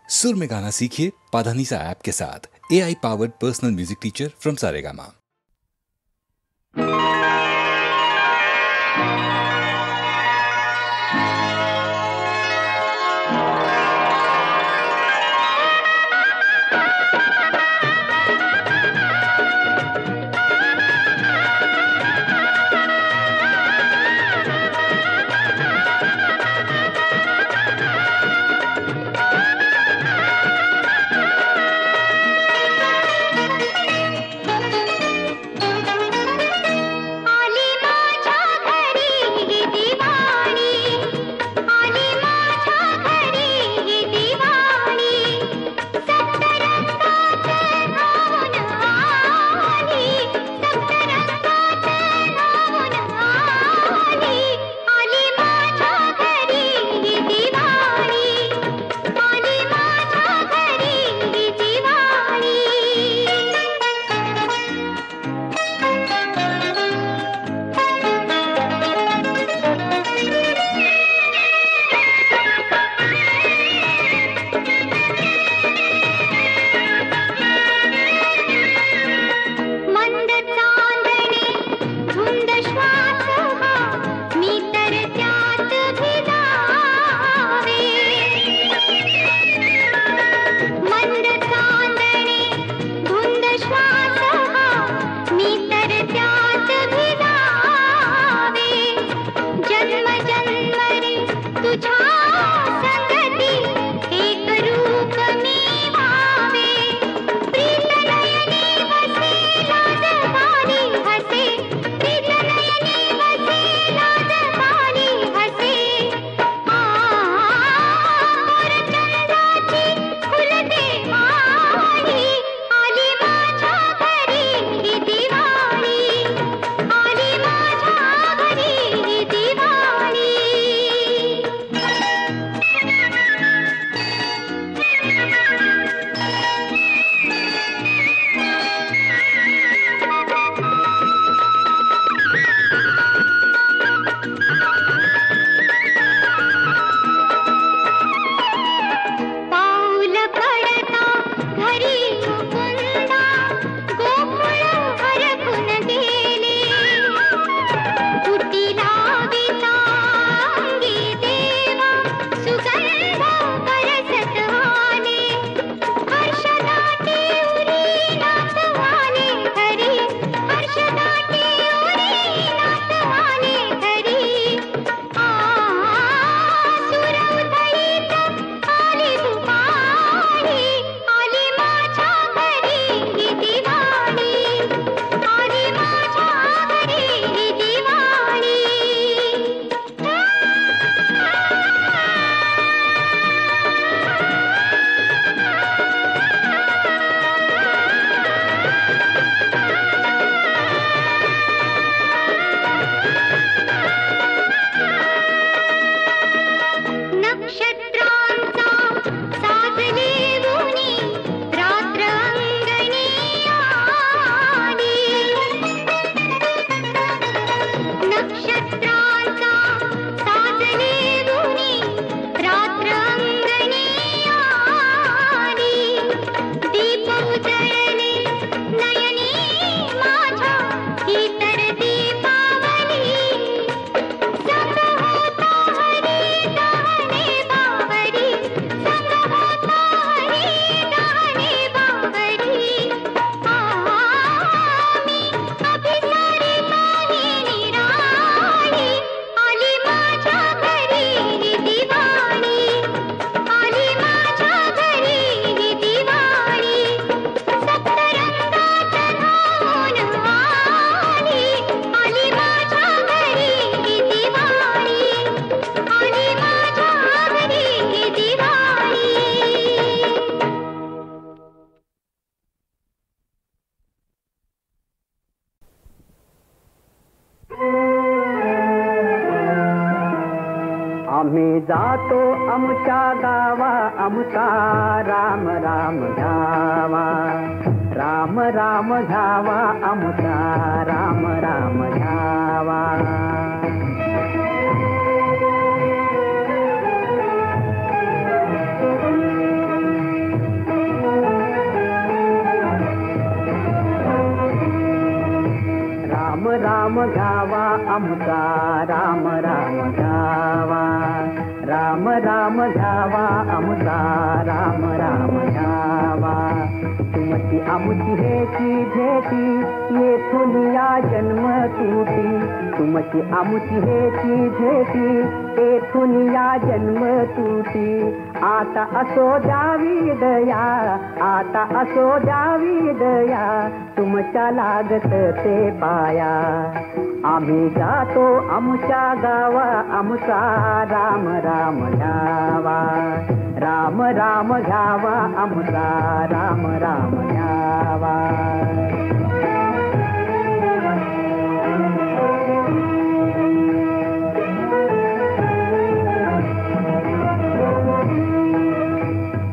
सुर में गाना सीखिए पाधानीसा ऐप के साथ। AI powered personal music teacher from Saregama. आम्ही जातो आमच्या गावा आमचा राम राम घ्यावा, राम राम घ्यावा आमचा राम राम घ्यावा. आमचा राम राम घ्यावा, राम राम घ्यावा आमचा राम राम घ्यावा. तुमची आमची हेची भेटी येथून या जन्म तुटी, तुमची आमची हेची भेटी येथून या जन्म तुटी. आता असो द्यावी दया, आता असो द्यावी दया, तुमच्या लागत ते पाया. आम्ही जातो आमच्या गावा, आमचा राम राम घ्यावा, राम राम घ्यावा आमचा राम राम घ्यावा.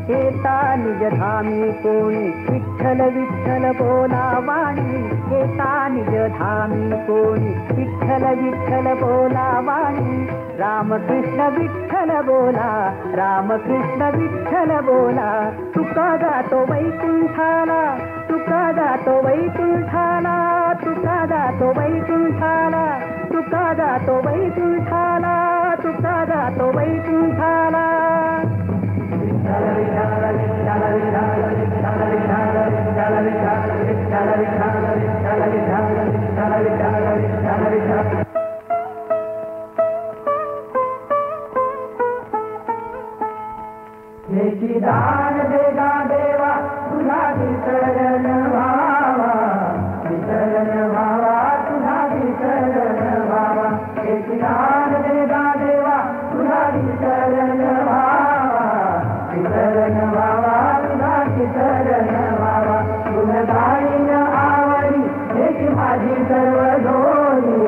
येता निज धामी कोणी विठ्ठल विठ्ठल बोला वाणी, येता निज धामी कोणी विठ्ठल विठ्ठल बोला वाणी. रामकृष्ण विठ्ठल बोला, रामकृष्ण विठ्ठल बोला. तुका जातो वैकुंठाला, तुका जातो वैकुंठाला, तुका जातो वैकुंठाला, तुका जातो वैकुंठाला, तुका जातो वैकुंठाला. हेची दान देगा देवा, तुझा विसर्जन व्हावा, विसर्जन व्हावा, तुझा विसर्जन व्हावा. हेची दान देगा देवा, तुझा विसर्जन व्हावा, विसर्जन व्हावा, तुझा विसर्जन व्हावा. तुझ गाईन आवडी हेची माझी सर्व जोडी,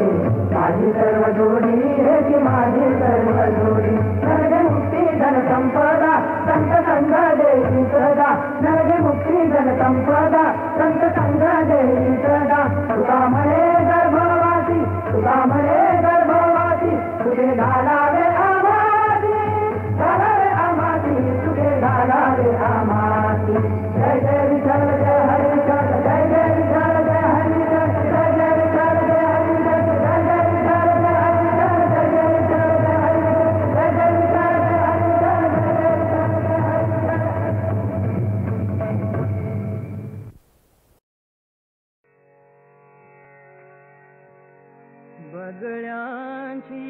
माझी सर्व जोडी हेची माझी सर्व जोडी. नरगे मुक्ती धन संपदा संत संग देवी सदा, नरगे मुक्ती धन संपदा संत संग देवी सदा. तुका म्हणे गर्भवासी, तुका म्हणे गर्भवासी, तुझे घालावे आमाती, घालावे आमाती, तुझे घालावे आमाती. जय जय विठ्ठल जय हरी विठ्ठल, जय जय विठ्ठल जय हरी विठ्ठल, जय जय विठ्ठल जय हरी विठ्ठल, जय जय विठ्ठल जय हरी विठ्ठल, जय जय विठ्ठल जय हरी विठ्ठल, जय जय विठ्ठल जय हरी विठ्ठल, जय जय विठ्ठल जय हरी विठ्ठल. बगळ्यांची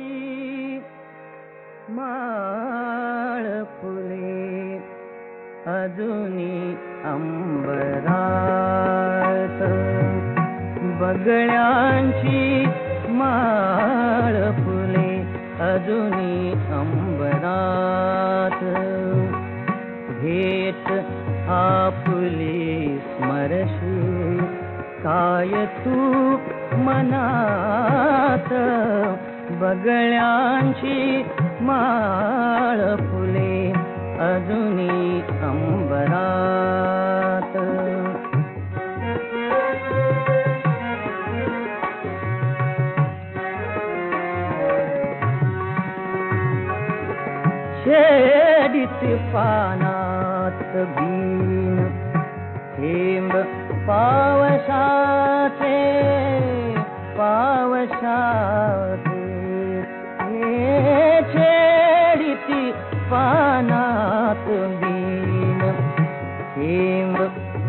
माळ फुले अजूनी अंबरात, बगळ्यांची माळ फुले अजूनी अंबरात. भेट आपुली स्मरशी काय तू मनात, बगळ्यांची माळ फुले अजूनी अंबरात. शेडित पानात बीन थेंब पावसाचे, पावसाचे. छेडित पानात बीन थेंब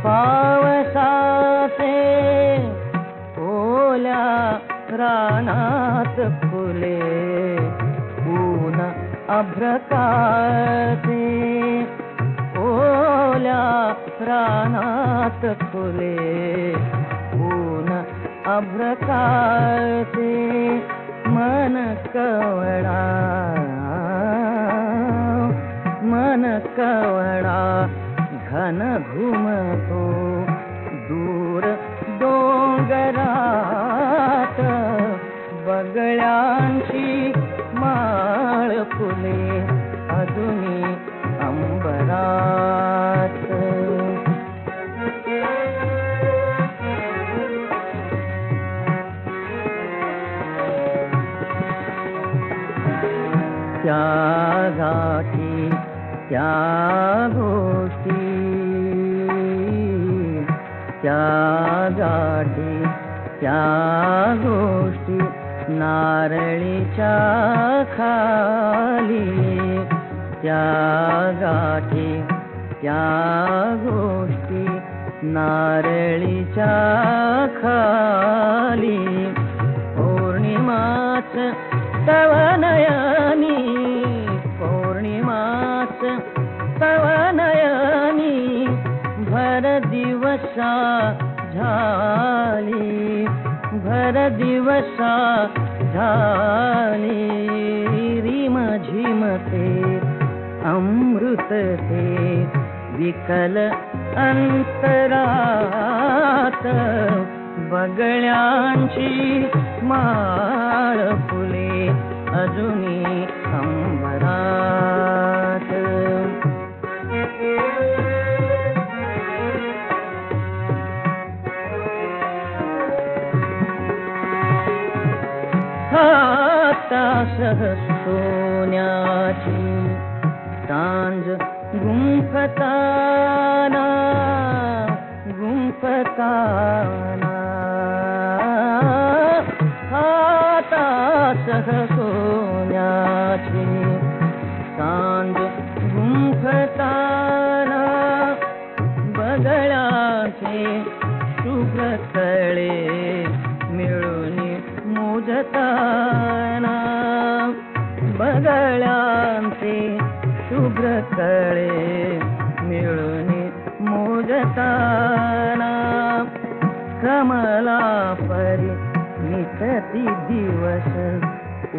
पावसाचे, ओल्या रानात फुले ऊन अभ्रकाते, ओल्या रानात फुले ऊन अभ्रकाते. मन कवळा, मन कवळा घन घुमतो दूर डोंगरात, बगळ्यांची माळ फुले अजूनी अंबरात. त्या गाठी त्या गोष्टी, त्या गाठी त्या गोष्टी नारळीच्या खाली त्या गाठी त्या गोष्टी नारळीच्या खाली पौर्णिमाच तव नयनी पौर्णिमाच तव नयनी भर दिवसा झाली भर दिवसा झाली रिम झिमते अमृत ते विकल अंतरात बगळ्यांची माळ फुले अजुनी अंबरात हातासह सोन्याची सांज गुंफताना गुंफताना हातासह सोन्याची सांज गुंफताना बगळ्याचे शुभ्र तळे मिळून मोजताना बगळ्यांचे शुभ्र तळे मिळून मोजताना कमला परी निसती दिवस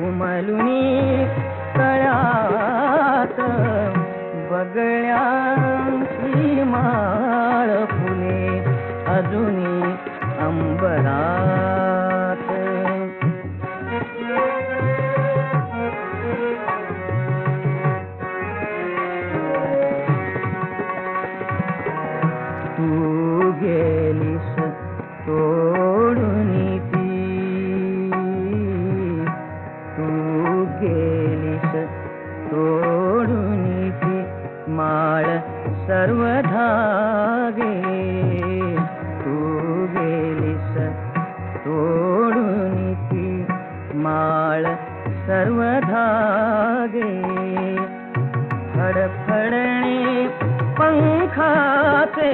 उमलुनी तळ्यात बगळ्यांची माळ फुले अजुनी अंबरात तू गेलीस तोडून ती तू गेलीस तोडून ती माळ सर्व धागे तू गेलीस तोडून ती माळ सर्व धागे फडफडणे पंखाचे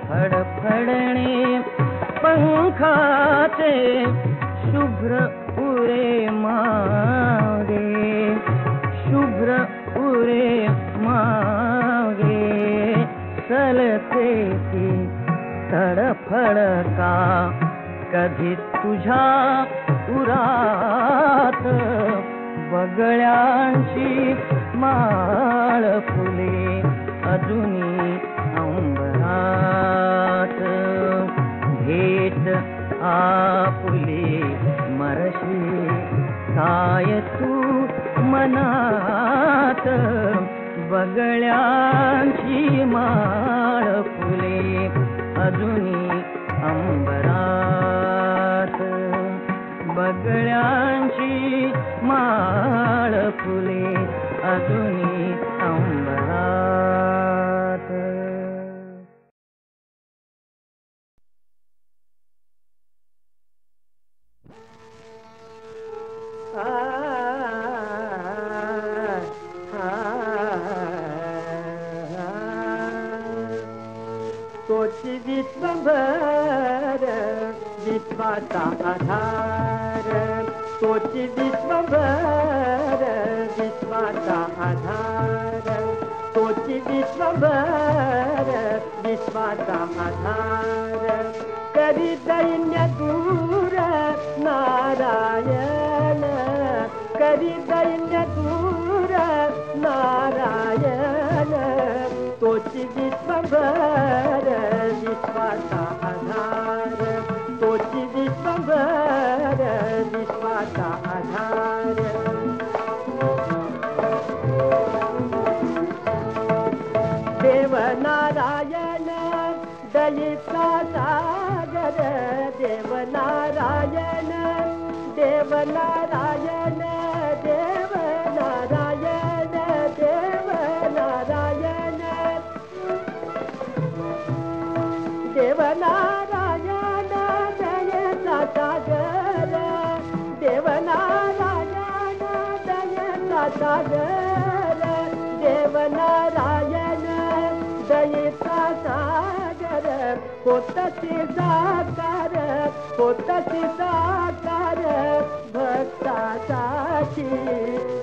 फडफडणे पंखाचे शुभ्र उरे मागे शुभ्र उरे मागे चलते ती तडफडका कधी तुझ्या उरात बगळ्यांची माळ फुले अजुनी अंबरात भेट आपुले मरशी काय तू मनात बगळ्यांची माळ फुले अजुनी अंबरात बगळ्यांची माळ फुले अजुनी अंबरात तोची विश्वभर विश्वाचा आधार तोची विश्वभर विश्वाचा आधार तोची विश्वभर विश्वाचा आधार करी दैन्य दूर नारायण करी दैन्य दूर नारायण तोची विश्वभर विश्वाचा आधार तोची विश्वभर विश्वाचा आधार देव नारायण दयेचा सागर देव नारायण देव नारायण देव नारायण देव नारायण देव नारायण दयेचा सागर देव सागर देव नारायण दयेचा सागर कोटची साकार कोटची साकार भक्तासाठी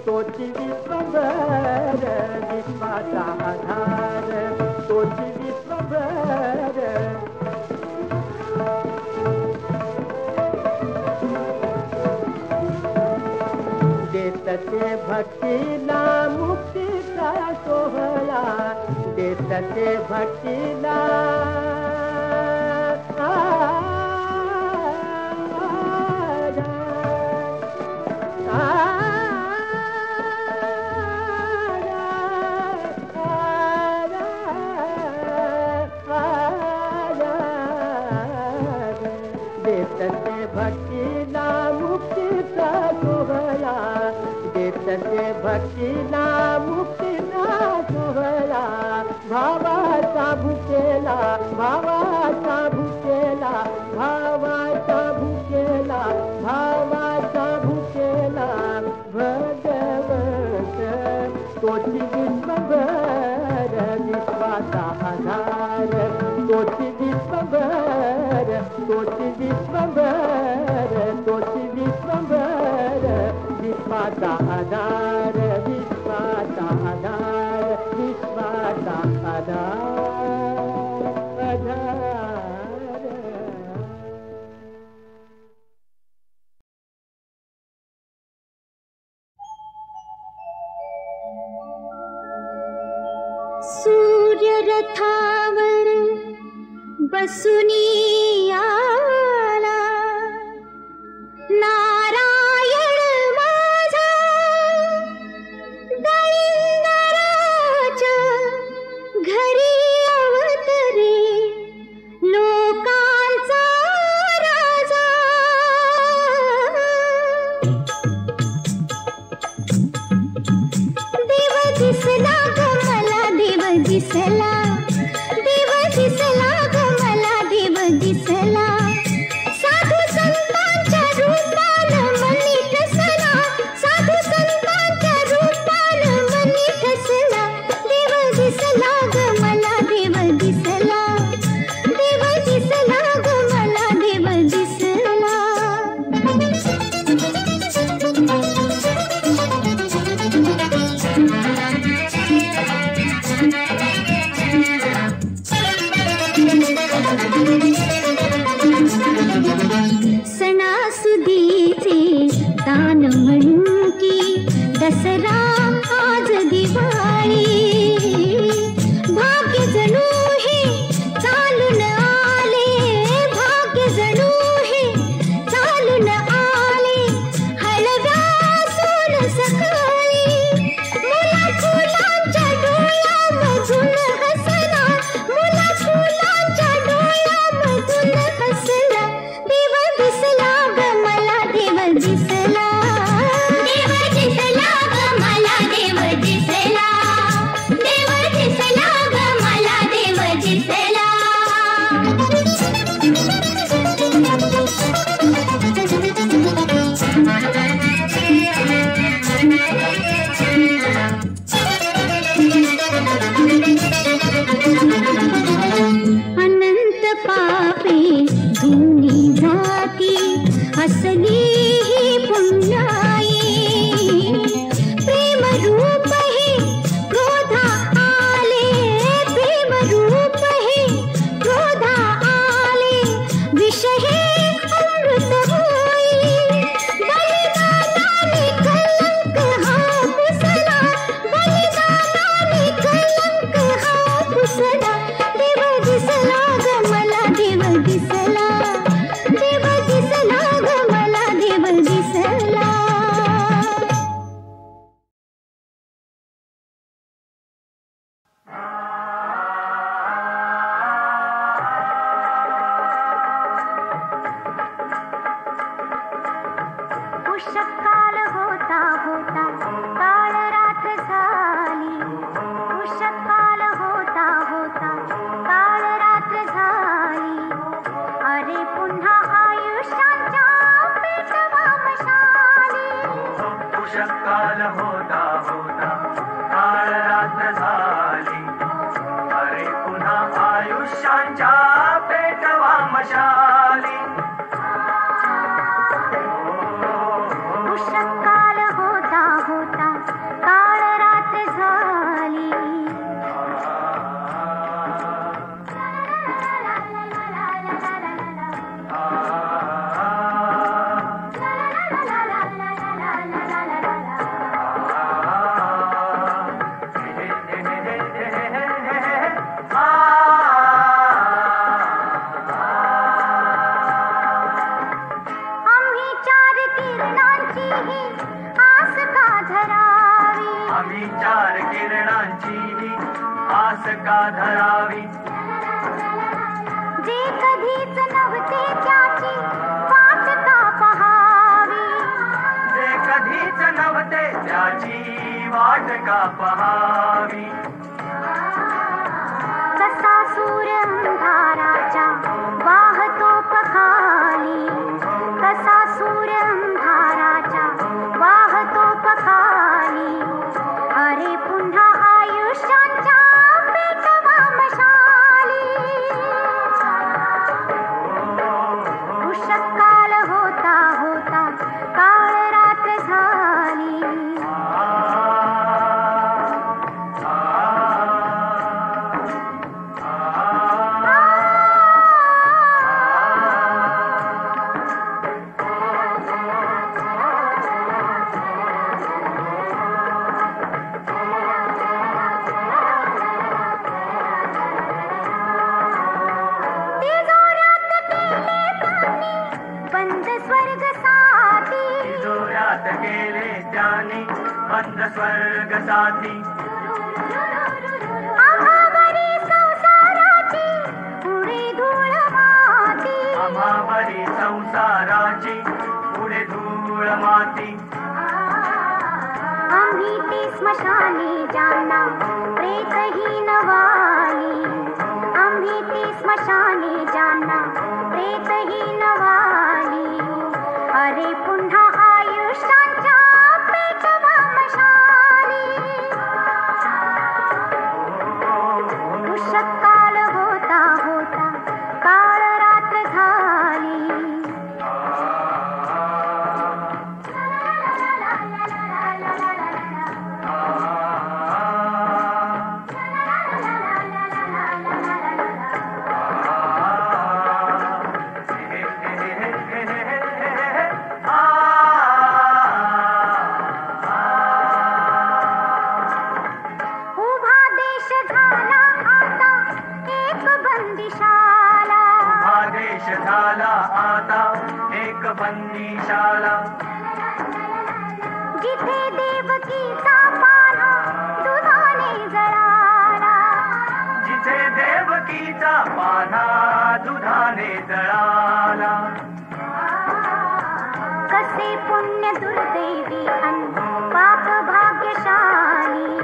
तोची विश्वभर विश्वाचा आधार तोची विश्वभर देतते भक्तीला मुक्तीचा सोहळा देतते भक्तीला देतते भक्तीला मुक्तीचा सोहळा देतते भक्तीला मुक्तीचा सोहळा भावाचा भुकेला भावाचा भुकेला भावाचा भुकेला भावाचा भुकेला भगवंत तोची विश्वभर विश्वाचा आधार तोची विश्वभर तोची विश्वभर तोची विश्वभर विश्वाचा आधार विश्वाचा आधार विश्वाचा आधार आधार सूर्य रथावर बसुनी आला नारायण माझा दळिंदराच्या घरी अवतरे लोकांचा राजा देव दिसला ग मला देव दिसला देव दिसला ग मला देव दिसला साधू संतांच्या रूपानं मनी ठसला साधू संतांच्या रूपानं मनी ठसला देव दिसला ग मला देव दिसला देव दिसला ग मला देव दिसला आयुष्यांच्या पेटवा मशाली. उषःकाल होता होता काळ रात्र झाली. आम्ही चार किरणांची आस का धरावी. आम्ही चार किरणांची आस का धरावी. जे कधीच नव्हते त्याची वाट का पहावी. जे कधीच नव्हते त्याची वाट का पहावी. कसा सूर अंधाराच्या वाहतो पखाली. कसा सूर अंधाराच्या वाहतो पखाली. अरे पुन्हा आयुष्यांच्या पेटवा मशाली. उषःकाल होता होता काळ रात्र झाली. बंद स्वर्ग साथी. जोरात गेले त्याने बंद स्वर्ग साथी. आम्हावरी संसाराची पुढे धूळ माती. आम्हावरी संसाराची पुढे धूळ माती. आम्ही ती स्मशानी जाना प्रेतहीन वाली. आम्ही ती स्मशानी जाना प्रेतहीन वाली. अरे पुन्हा आयुष्यांच्या पेटवा मशाली. उषःकाल होता होता काळ रात्र झाली. उभा देश झाला आता एक बंदिशाला. आदेश झाला आता एक बंदीशाला. जिथे देवकीचा पाना दुधाने जळाला. जिथे देवकीचा पाना दुधाने जळाला. कसे पुण्य दुर्दैवी अन पाप भाग्यशाली.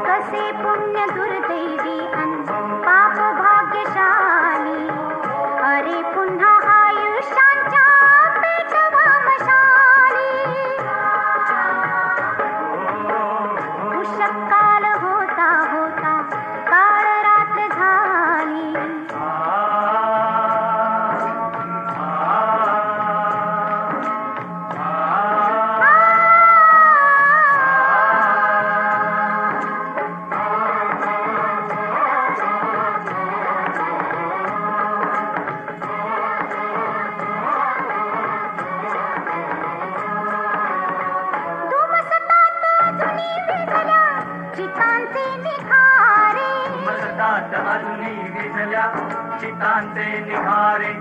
कसे पुण्य दुर्दैवी अन पाप भाग्यशाली. अरे पुन्हा आयुष्यांच्या पेटवा मशाली. उषःकाल होता होता काळ रात्र झाली. धुमसतात अजूनी विझल्या चितांचे निखारे. मसतात अजूनी विझल्या चितांचे निघारे.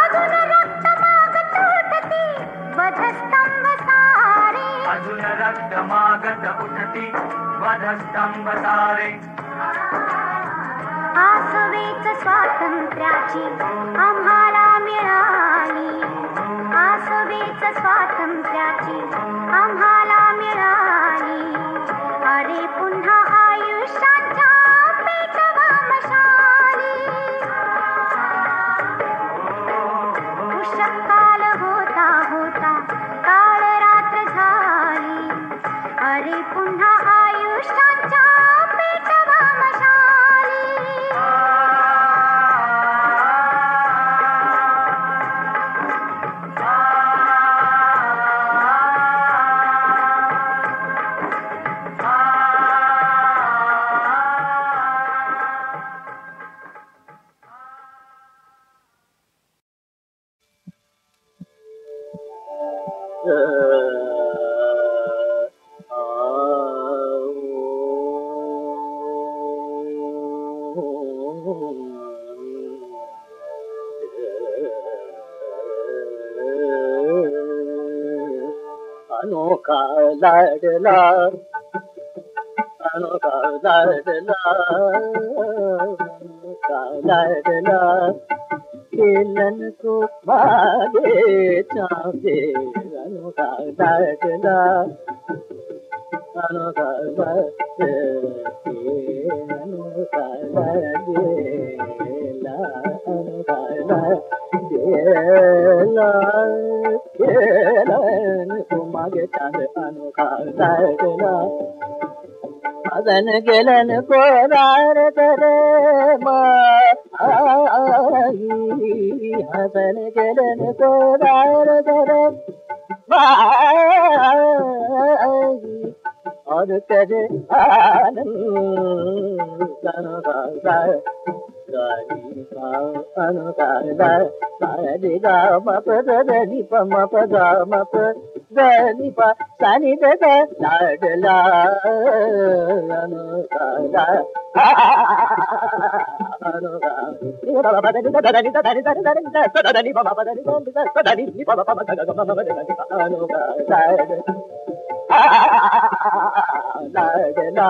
अजून रक्त मागत उठती वधस्तंभ सारे. अजून रक्त मागत उठती वधस्तंभ सारे. आसवेच स्वातंत्र्याची आम्हाला मिळाली. आसवेच स्वातंत्र्याची आम्हाला मिळाली. अरे पुन्हा आयुष्यांच्या पेटवा मशाली. उषःकाल होता होता काळ रात्र झाली. अरे पुन्हा आयुष्यांच्या पेटवा मशाली. अनोखा लाडला अनोखा लाडला लाडला खेलन को मागे चाहे अनोखा लाडला अनोखा अनोखा लाडला अनोखा लाडला खेलन को मागे चाहे अनोखा लाडला मदन गेलन को रार करे हसन गेलन को रार करे और करे आनंद अनुकाला सानि गा मप దని ప మప గా మప దని ప సాని ద లాడలా అనుకాలా అనుగా ని బా బా దని దని దని దని దని దని బా బా దని దని ని బా బా గా గా మ దని అనుగా లాడలా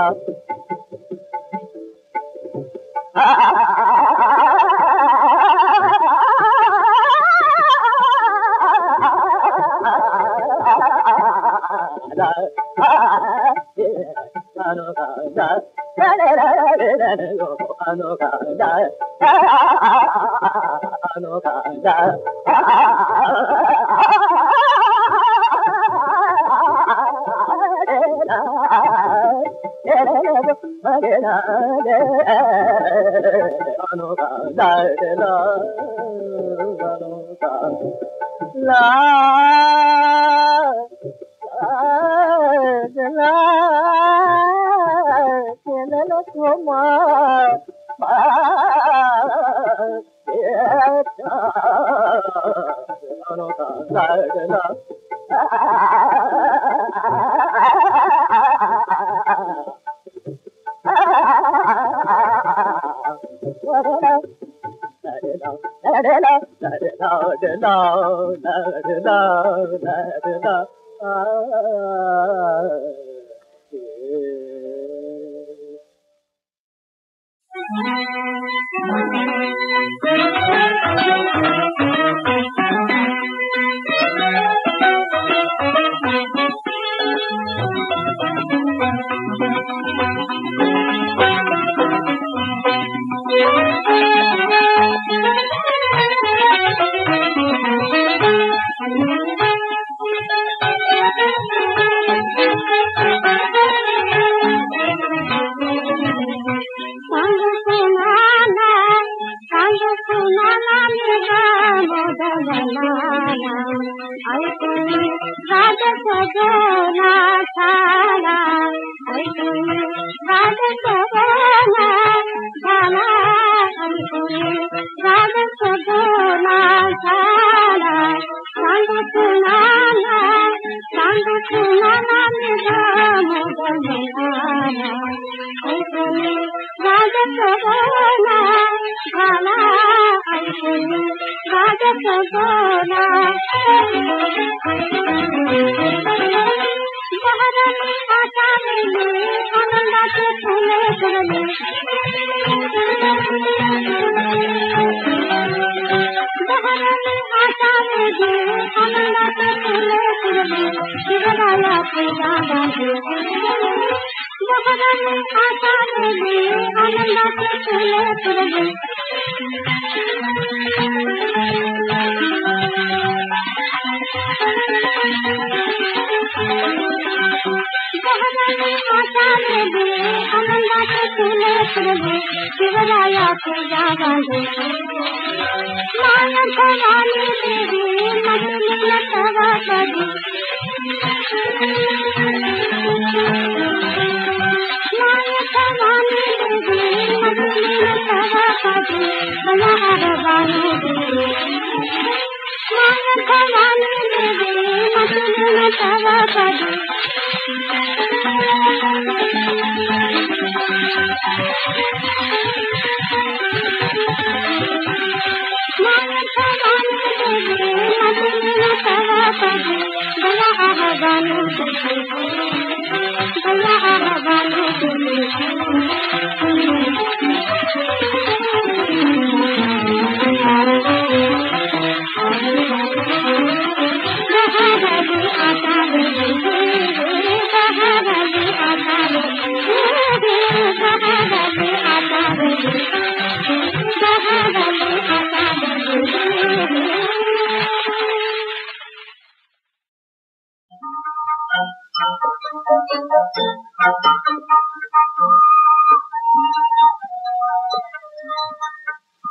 Thank you.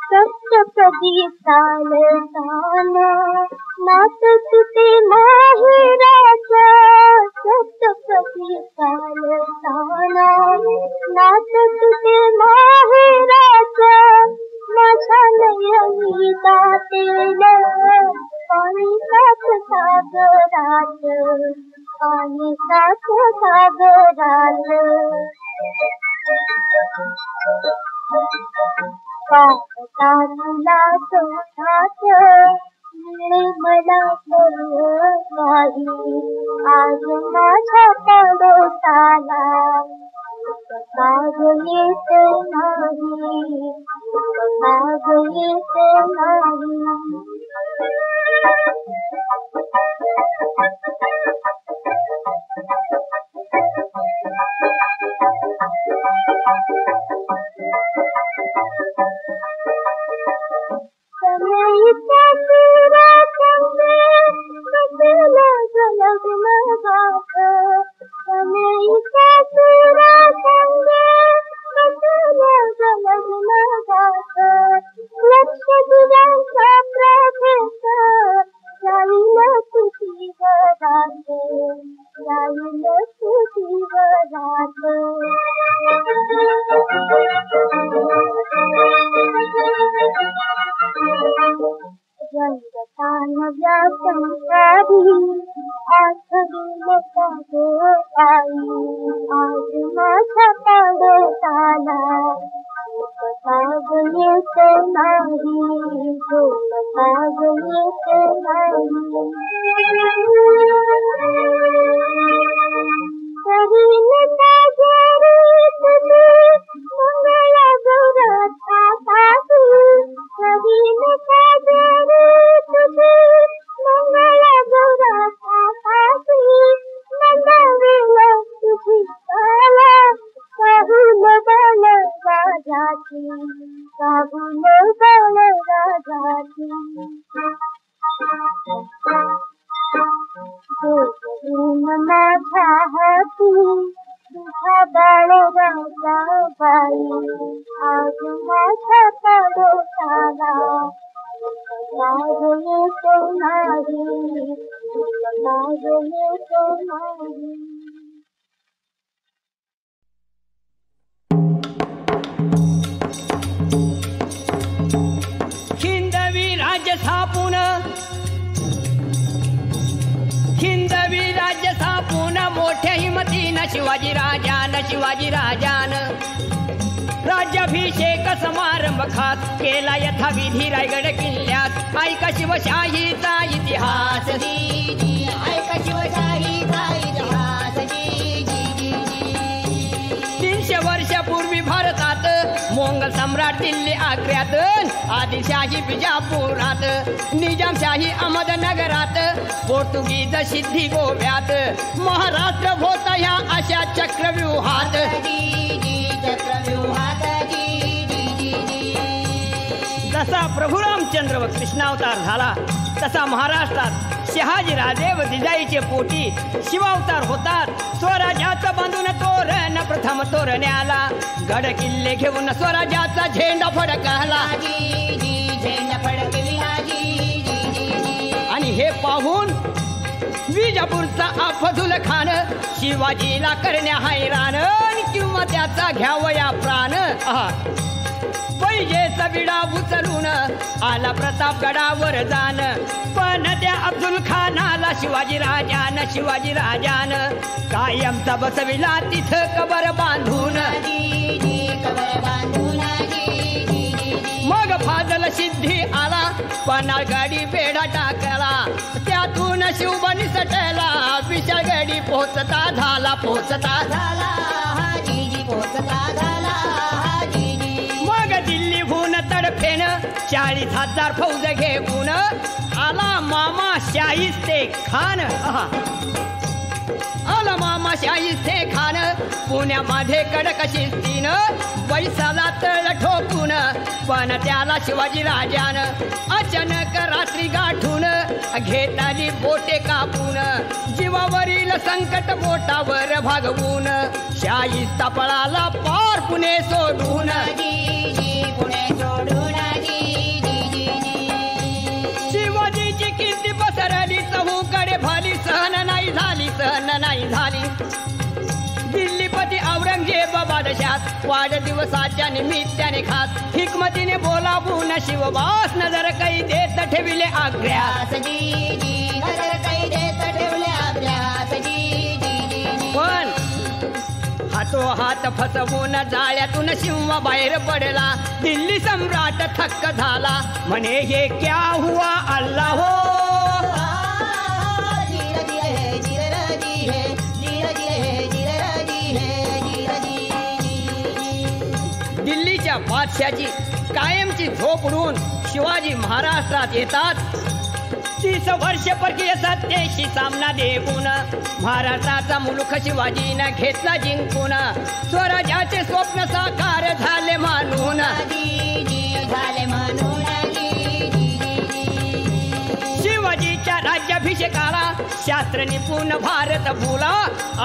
सप्तपदी ताल ताना नात तुते माहेराचा सप्तपदी ताल ताना नात तुते माहेराचा माझ्या नयनी दातेल पाणी साथ सागरात पाणी साथ सागरात पाहता तुला तोठात मिळे मला नाही आज माझ्या पडोसाला काग येत नाही काग येत नाही शिवाजी राजान राज्याभिषेक समारंभ खास केला यथाविधी रायगड किल्ल्यात ऐका शिवशाहीचा इतिहास ऐका शिवशाहीचा इतिहास 300 वर्षापूर्वी भारतात मोंगल सम्राट दिल्ली आग्र्यात आदिलशाही बिजापुरात निजामशाही अहमदनगरात पोर्तुगीज सिद्धी गोव्यात महाराष्ट्र होता ह्या अशा चक्रव्यूहात जसा प्रभू रामचंद्र व कृष्णावतार झाला तसा महाराष्ट्रात शहाजी राजे व जिजाईचे पोटी शिवावतार होतात स्वराज्याचं बांधून तोरण प्रथम तोरण्याला गड किल्ले घेऊन स्वराज्याचा झेंडा फडकला आणि हे पाहून विजापूरचा अफझुल खान शिवाजीला करण्या हैराण किंवा त्याचा घ्यावया प्राण पैजेचा विडा उचलून आला प्रतापगडावर जाण पण त्या अब्दुल खानाला शिवाजी राजान कायमचा बसविला तिथं कबर बांधून मग फाजल सिद्धी आला पन्हाळ गडी बेडा टाकला त्यातून शिवबनी सटला विशाळगडी पोचता झाला मग दिल्लीहून तडफेन 40,000 फौज घेऊन आला मामा शाहिस्ते खान पुण्यामध्ये कडक शिस्तीनं पैसाला तळ ठोकून पण त्याला शिवाजी राजानं अचानक रात्री गाठून घेताली बोटे कापून जीवावरील संकट बोटावर भागवून शाहिस्ता पळाला पार पुणे सोडून शिवाजीची कीर्ती पसरली चहूकडे भाली सहन नाही झाली दिल्लीपती औरंगजेब बादशाह वाढदिवसाच्या निमित्ताने खास हिकमतीने बोलावून शिवबास नजर काही देत ठेविले आग्र्यास पण हातोहात फसवून जाळ्यातून सिंह बाहेर पडला दिल्ली सम्राट थक्क झाला म्हणे हे क्या हुआ अल्लाह हो दिल्लीच्या बादशाची कायमची झोप उडून शिवाजी महाराष्ट्रात येतात 30 वर्ष परकीय सत्तेशी सामना देऊन महाराष्ट्राचा मुलूक शिवाजीनं घेतला जिंकून स्वराज्याचे स्वप्न साकार झाले मानून शिवाजीच्या राज्याभिषेकाला शास्त्र निपुण भारत भूला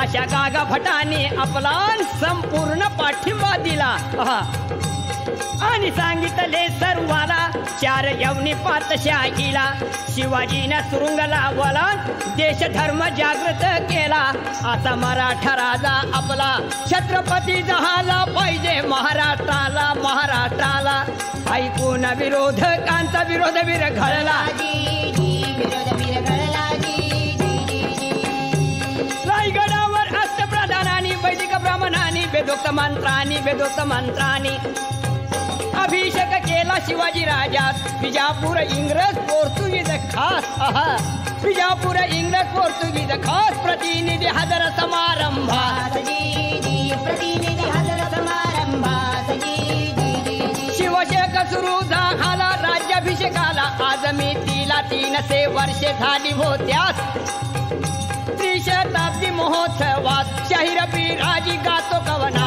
अशा गागा भटाने आपला संपूर्ण पाठिंबा दिला आणि सांगितले सर्वाला 4 यवनी पातशाहीला शिवाजीनं सुरुंग लावला देश धर्म जागृत केला आता मराठा राजा आपला छत्रपती झाला पाहिजे महाराष्ट्राला ऐकून विरोधकांचा विरोध विरघळला रायगडावर अष्टप्रधानांनी वैदिक ब्राह्मणांनी वेदोक्त मंत्रांनी अभिषेक केला शिवाजी राजात विजापूर इंग्रज पोर्तुगीज खास प्रतिनिधी हजर समारंभात शिवशेक सुरू झाला राज्याभिषेकाला आज मी तिला 300 वर्षे झाली होत्यास त्रिशताब्दी महोत्सवात शाहीर बिराजी गातो कवना